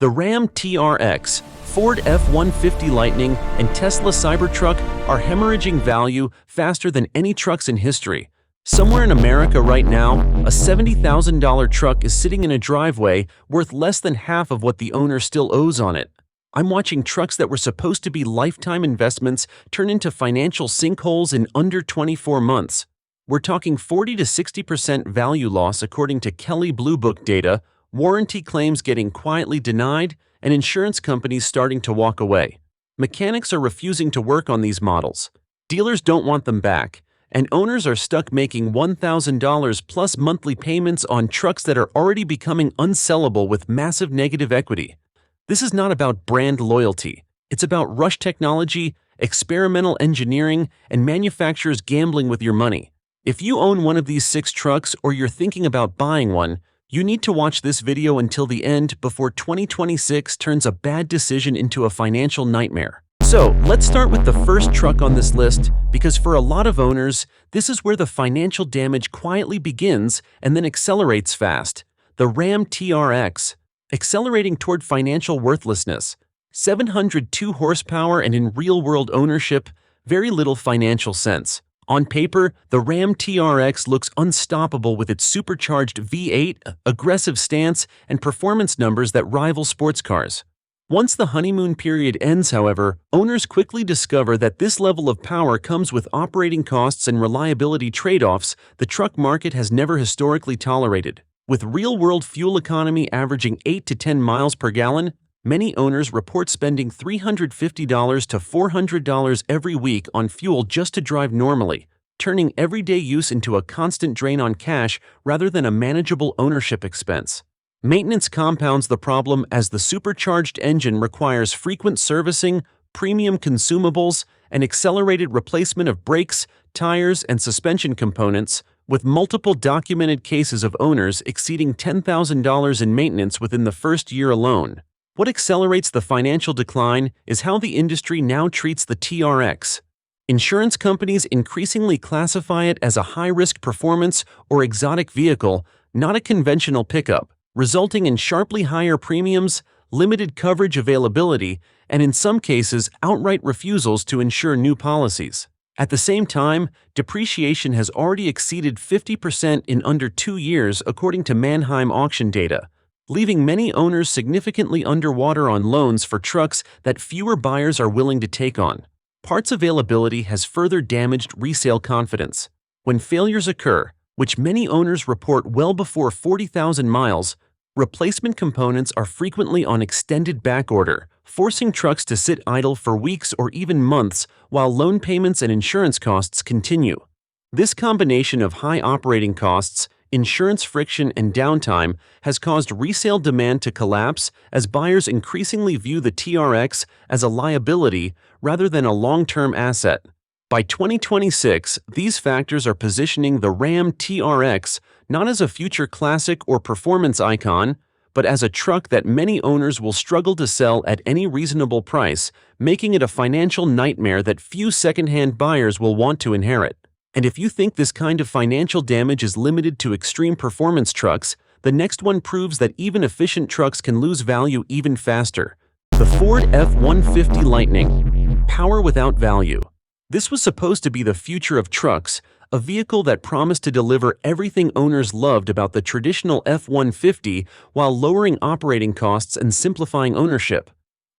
The Ram TRX, Ford F-150 Lightning, and Tesla Cybertruck are hemorrhaging value faster than any trucks in history. Somewhere in America right now, a $70,000 truck is sitting in a driveway worth less than half of what the owner still owes on it. I'm watching trucks that were supposed to be lifetime investments turn into financial sinkholes in under 24 months. We're talking 40 to 60% value loss according to Kelley Blue Book data, warranty claims getting quietly denied, and insurance companies starting to walk away. Mechanics are refusing to work on these models. Dealers don't want them back, and owners are stuck making $1,000 plus monthly payments on trucks that are already becoming unsellable with massive negative equity. This is not about brand loyalty. It's about rush technology, experimental engineering, and manufacturers gambling with your money. If you own one of these 6 trucks or you're thinking about buying one, you need to watch this video until the end before 2026 turns a bad decision into a financial nightmare. So, let's start with the first truck on this list, because for a lot of owners, this is where the financial damage quietly begins and then accelerates fast. The Ram TRX, accelerating toward financial worthlessness. 702 horsepower and in real-world ownership, very little financial sense. On paper, the Ram TRX looks unstoppable with its supercharged V8, aggressive stance, and performance numbers that rival sports cars. Once the honeymoon period ends, however, owners quickly discover that this level of power comes with operating costs and reliability trade-offs the truck market has never historically tolerated. With real-world fuel economy averaging 8 to 10 miles per gallon, many owners report spending $350 to $400 every week on fuel just to drive normally, turning everyday use into a constant drain on cash rather than a manageable ownership expense. Maintenance compounds the problem as the supercharged engine requires frequent servicing, premium consumables, and accelerated replacement of brakes, tires, and suspension components, with multiple documented cases of owners exceeding $10,000 in maintenance within the first year alone. What accelerates the financial decline is how the industry now treats the TRX. Insurance companies increasingly classify it as a high-risk performance or exotic vehicle, not a conventional pickup, resulting in sharply higher premiums, limited coverage availability, and in some cases, outright refusals to insure new policies. At the same time, depreciation has already exceeded 50% in under 2 years according to Manheim auction data, leaving many owners significantly underwater on loans for trucks that fewer buyers are willing to take on. Parts availability has further damaged resale confidence. When failures occur, which many owners report well before 40,000 miles, replacement components are frequently on extended backorder, forcing trucks to sit idle for weeks or even months while loan payments and insurance costs continue. This combination of high operating costs, insurance friction, and downtime has caused resale demand to collapse as buyers increasingly view the TRX as a liability rather than a long-term asset. By 2026, these factors are positioning the Ram TRX not as a future classic or performance icon, but as a truck that many owners will struggle to sell at any reasonable price, making it a financial nightmare that few second-hand buyers will want to inherit. And if you think this kind of financial damage is limited to extreme performance trucks, the next one proves that even efficient trucks can lose value even faster. The Ford F-150 Lightning. Power without value. This was supposed to be the future of trucks, a vehicle that promised to deliver everything owners loved about the traditional F-150 while lowering operating costs and simplifying ownership.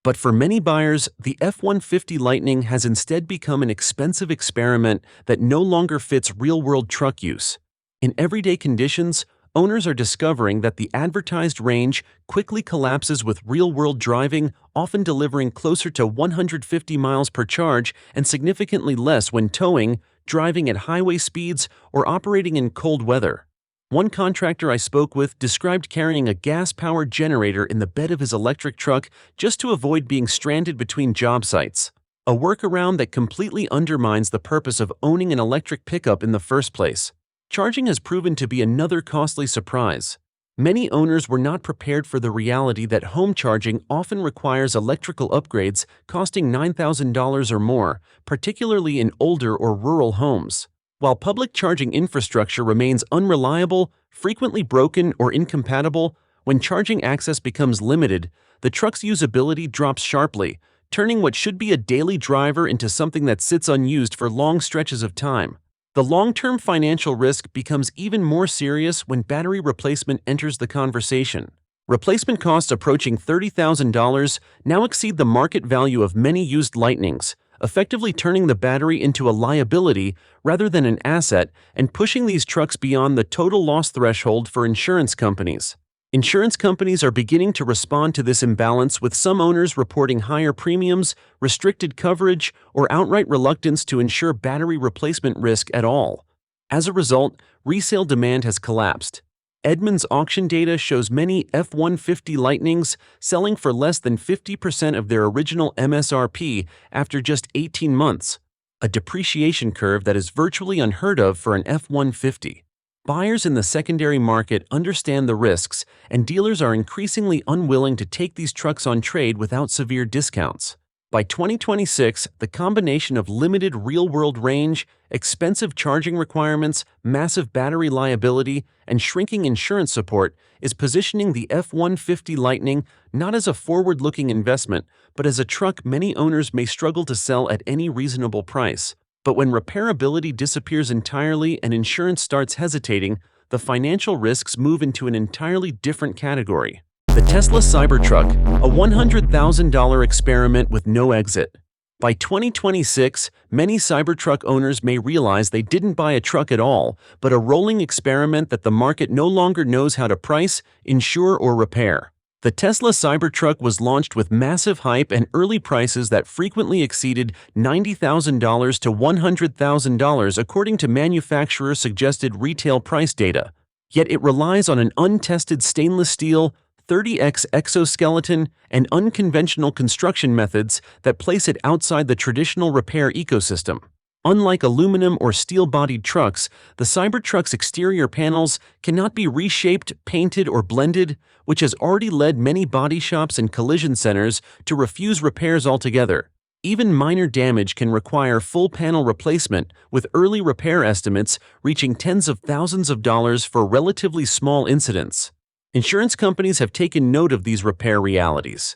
But for many buyers, the F-150 Lightning has instead become an expensive experiment that no longer fits real-world truck use. In everyday conditions, owners are discovering that the advertised range quickly collapses with real-world driving, often delivering closer to 150 miles per charge and significantly less when towing, driving at highway speeds, or operating in cold weather. One contractor I spoke with described carrying a gas-powered generator in the bed of his electric truck just to avoid being stranded between job sites, a workaround that completely undermines the purpose of owning an electric pickup in the first place. Charging has proven to be another costly surprise. Many owners were not prepared for the reality that home charging often requires electrical upgrades costing $9,000 or more, particularly in older or rural homes. While public charging infrastructure remains unreliable, frequently broken, or incompatible, when charging access becomes limited, the truck's usability drops sharply, turning what should be a daily driver into something that sits unused for long stretches of time. The long-term financial risk becomes even more serious when battery replacement enters the conversation. Replacement costs approaching $30,000 now exceed the market value of many used Lightnings, effectively turning the battery into a liability rather than an asset and pushing these trucks beyond the total loss threshold for insurance companies. Insurance companies are beginning to respond to this imbalance, with some owners reporting higher premiums, restricted coverage, or outright reluctance to insure battery replacement risk at all. As a result, resale demand has collapsed. Edmunds auction data shows many F-150 Lightnings selling for less than 50% of their original MSRP after just 18 months, a depreciation curve that is virtually unheard of for an F-150. Buyers in the secondary market understand the risks, and dealers are increasingly unwilling to take these trucks on trade without severe discounts. By 2026, the combination of limited real-world range, expensive charging requirements, massive battery liability, and shrinking insurance support is positioning the F-150 Lightning not as a forward-looking investment, but as a truck many owners may struggle to sell at any reasonable price. But when repairability disappears entirely and insurance starts hesitating, the financial risks move into an entirely different category. The Tesla Cybertruck, a $100,000 experiment with no exit. By 2026, many Cybertruck owners may realize they didn't buy a truck at all, but a rolling experiment that the market no longer knows how to price, insure, or repair. The Tesla Cybertruck was launched with massive hype and early prices that frequently exceeded $90,000 to $100,000 according to manufacturer-suggested retail price data. Yet it relies on an untested stainless steel, 30x exoskeleton, and unconventional construction methods that place it outside the traditional repair ecosystem. Unlike aluminum or steel-bodied trucks, the Cybertruck's exterior panels cannot be reshaped, painted, or blended, which has already led many body shops and collision centers to refuse repairs altogether. Even minor damage can require full panel replacement, with early repair estimates reaching tens of thousands of dollars for relatively small incidents. Insurance companies have taken note of these repair realities.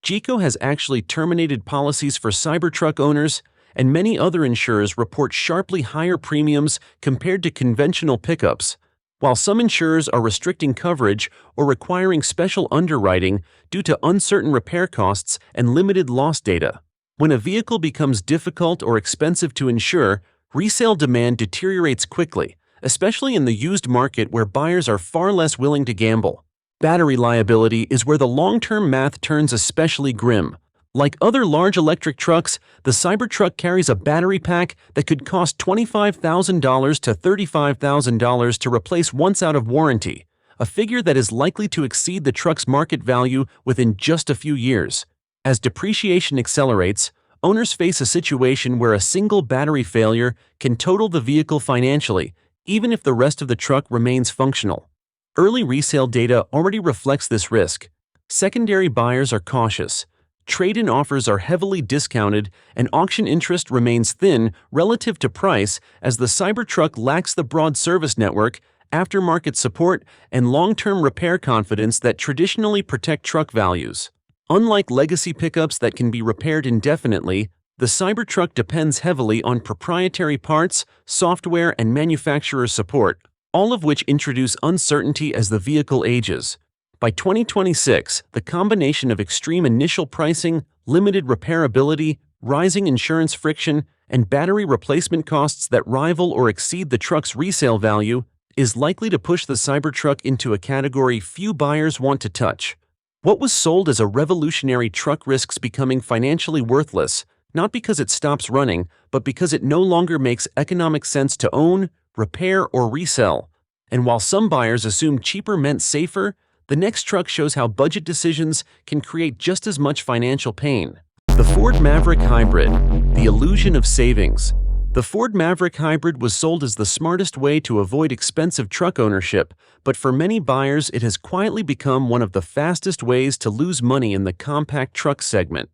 GEICO has actually terminated policies for Cybertruck owners, and many other insurers report sharply higher premiums compared to conventional pickups, while some insurers are restricting coverage or requiring special underwriting due to uncertain repair costs and limited loss data. When a vehicle becomes difficult or expensive to insure, resale demand deteriorates quickly, especially in the used market where buyers are far less willing to gamble. Battery liability is where the long-term math turns especially grim. Like other large electric trucks, the Cybertruck carries a battery pack that could cost $25,000 to $35,000 to replace once out of warranty, a figure that is likely to exceed the truck's market value within just a few years. As depreciation accelerates, owners face a situation where a single battery failure can total the vehicle financially, even if the rest of the truck remains functional. Early resale data already reflects this risk. Secondary buyers are cautious. Trade-in offers are heavily discounted, and auction interest remains thin relative to price as the Cybertruck lacks the broad service network, aftermarket support, and long-term repair confidence that traditionally protect truck values. Unlike legacy pickups that can be repaired indefinitely, the Cybertruck depends heavily on proprietary parts, software, and manufacturer support, all of which introduce uncertainty as the vehicle ages. By 2026, the combination of extreme initial pricing, limited repairability, rising insurance friction, and battery replacement costs that rival or exceed the truck's resale value is likely to push the Cybertruck into a category few buyers want to touch. What was sold as a revolutionary truck risks becoming financially worthless, not because it stops running, but because it no longer makes economic sense to own, repair, or resell. And while some buyers assume cheaper meant safer, the next truck shows how budget decisions can create just as much financial pain. The Ford Maverick Hybrid, the illusion of savings. The Ford Maverick Hybrid was sold as the smartest way to avoid expensive truck ownership, but for many buyers it has quietly become one of the fastest ways to lose money in the compact truck segment.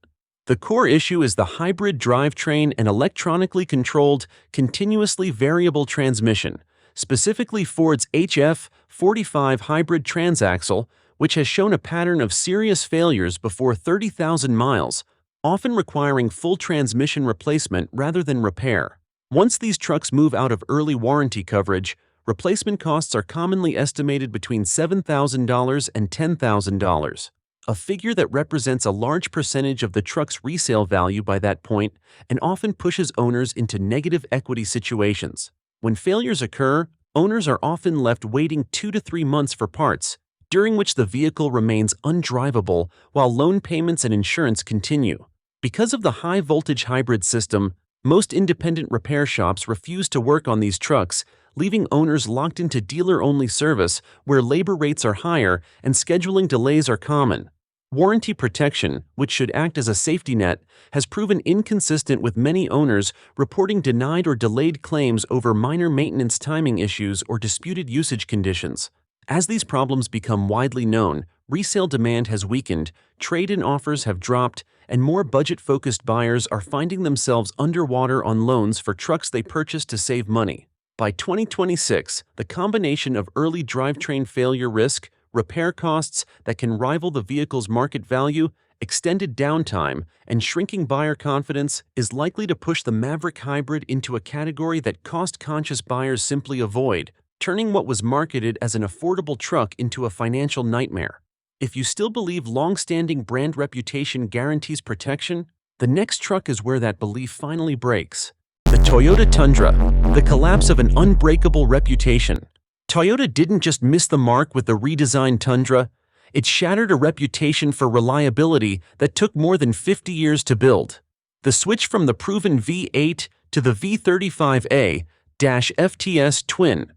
The core issue is the hybrid drivetrain and electronically controlled, continuously variable transmission, specifically Ford's HF45 hybrid transaxle, which has shown a pattern of serious failures before 30,000 miles, often requiring full transmission replacement rather than repair. Once these trucks move out of early warranty coverage, replacement costs are commonly estimated between $7,000 and $10,000, a figure that represents a large percentage of the truck's resale value by that point and often pushes owners into negative equity situations. When failures occur, owners are often left waiting 2 to 3 months for parts, during which the vehicle remains undrivable while loan payments and insurance continue. Because of the high-voltage hybrid system, most independent repair shops refuse to work on these trucks, leaving owners locked into dealer-only service where labor rates are higher and scheduling delays are common. Warranty protection, which should act as a safety net, has proven inconsistent, with many owners reporting denied or delayed claims over minor maintenance timing issues or disputed usage conditions. As these problems become widely known, resale demand has weakened, trade-in offers have dropped, and more budget-focused buyers are finding themselves underwater on loans for trucks they purchased to save money. By 2026, the combination of early drivetrain failure risk, repair costs that can rival the vehicle's market value, extended downtime, and shrinking buyer confidence is likely to push the Maverick Hybrid into a category that cost-conscious buyers simply avoid, turning what was marketed as an affordable truck into a financial nightmare. If you still believe long-standing brand reputation guarantees protection, the next truck is where that belief finally breaks. The Toyota Tundra, the collapse of an unbreakable reputation. Toyota didn't just miss the mark with the redesigned Tundra, it shattered a reputation for reliability that took more than 50 years to build. The switch from the proven V8 to the V35A-FTS twin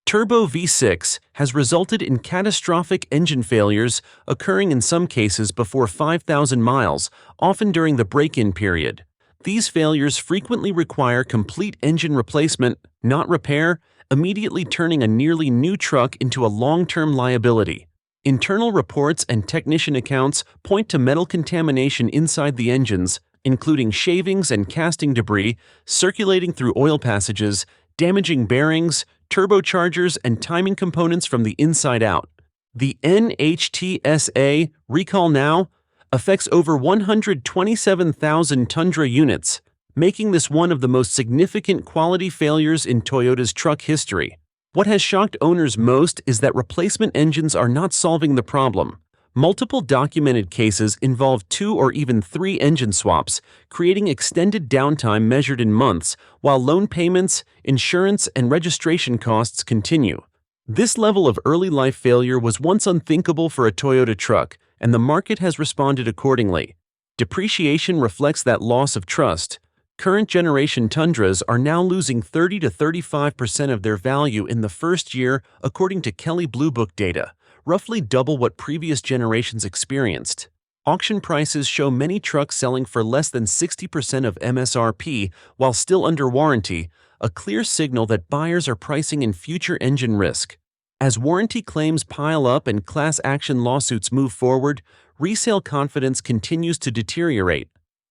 turbo V6 has resulted in catastrophic engine failures occurring in some cases before 5,000 miles, often during the break-in period. These failures frequently require complete engine replacement, not repair, immediately turning a nearly new truck into a long-term liability. Internal reports and technician accounts point to metal contamination inside the engines, including shavings and casting debris circulating through oil passages, damaging bearings, turbochargers, and timing components from the inside out. The NHTSA recall now affects over 127,000 Tundra units, making this one of the most significant quality failures in Toyota's truck history. What has shocked owners most is that replacement engines are not solving the problem. Multiple documented cases involve 2 or even 3 engine swaps, creating extended downtime measured in months, while loan payments, insurance, and registration costs continue. This level of early life failure was once unthinkable for a Toyota truck, and the market has responded accordingly. Depreciation reflects that loss of trust. Current generation Tundras are now losing 30 to 35% of their value in the first year, according to Kelley Blue Book data, roughly double what previous generations experienced. Auction prices show many trucks selling for less than 60% of MSRP while still under warranty, a clear signal that buyers are pricing in future engine risk. As warranty claims pile up and class action lawsuits move forward, resale confidence continues to deteriorate.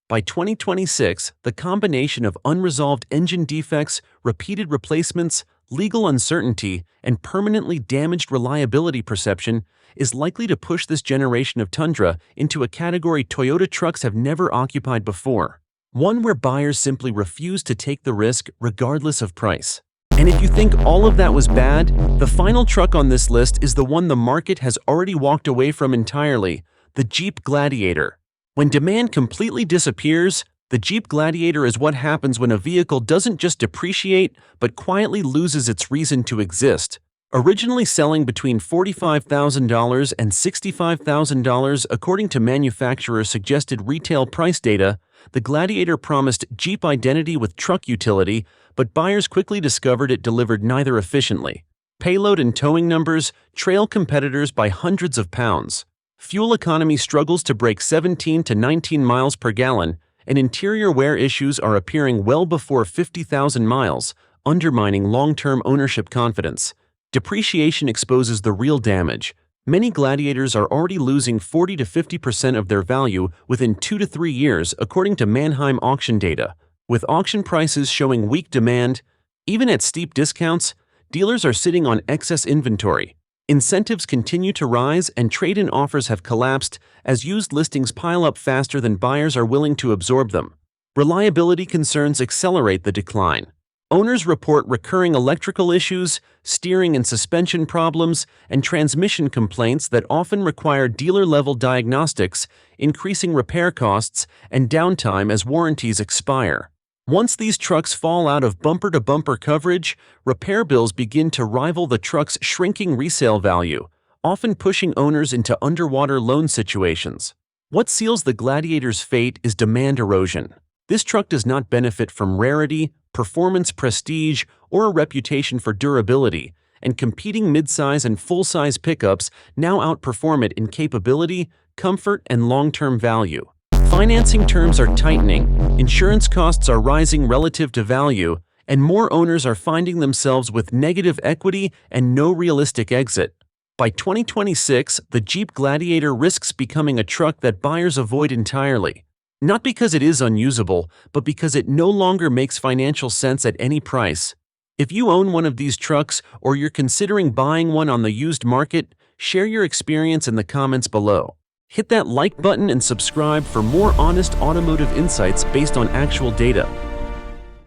By 2026, the combination of unresolved engine defects, repeated replacements, legal uncertainty, and permanently damaged reliability perception is likely to push this generation of Tundra into a category Toyota trucks have never occupied before, one where buyers simply refuse to take the risk regardless of price. And if you think all of that was bad, the final truck on this list is the one the market has already walked away from entirely, the Jeep Gladiator. When demand completely disappears, the Jeep Gladiator is what happens when a vehicle doesn't just depreciate, but quietly loses its reason to exist. Originally selling between $45,000 and $65,000 according to manufacturer-suggested retail price data, the Gladiator promised Jeep identity with truck utility, but buyers quickly discovered it delivered neither efficiently. Payload and towing numbers trail competitors by hundreds of pounds. Fuel economy struggles to break 17 to 19 miles per gallon, and interior wear issues are appearing well before 50,000 miles, undermining long-term ownership confidence. Depreciation exposes the real damage. Many Gladiators are already losing 40 to 50% of their value within 2 to 3 years, according to Manheim auction data. With auction prices showing weak demand, even at steep discounts, dealers are sitting on excess inventory. Incentives continue to rise and trade-in offers have collapsed as used listings pile up faster than buyers are willing to absorb them. Reliability concerns accelerate the decline. Owners report recurring electrical issues, steering and suspension problems, and transmission complaints that often require dealer-level diagnostics, increasing repair costs and downtime as warranties expire. Once these trucks fall out of bumper-to-bumper coverage, repair bills begin to rival the truck's shrinking resale value, often pushing owners into underwater loan situations. What seals the Gladiator's fate is demand erosion. This truck does not benefit from rarity, performance prestige, or a reputation for durability, and competing midsize and full-size pickups now outperform it in capability, comfort, and long-term value. Financing terms are tightening, insurance costs are rising relative to value, and more owners are finding themselves with negative equity and no realistic exit. By 2026, the Jeep Gladiator risks becoming a truck that buyers avoid entirely. Not because it is unusable, but because it no longer makes financial sense at any price. If you own one of these trucks or you're considering buying one on the used market, share your experience in the comments below. Hit that like button and subscribe for more honest automotive insights based on actual data.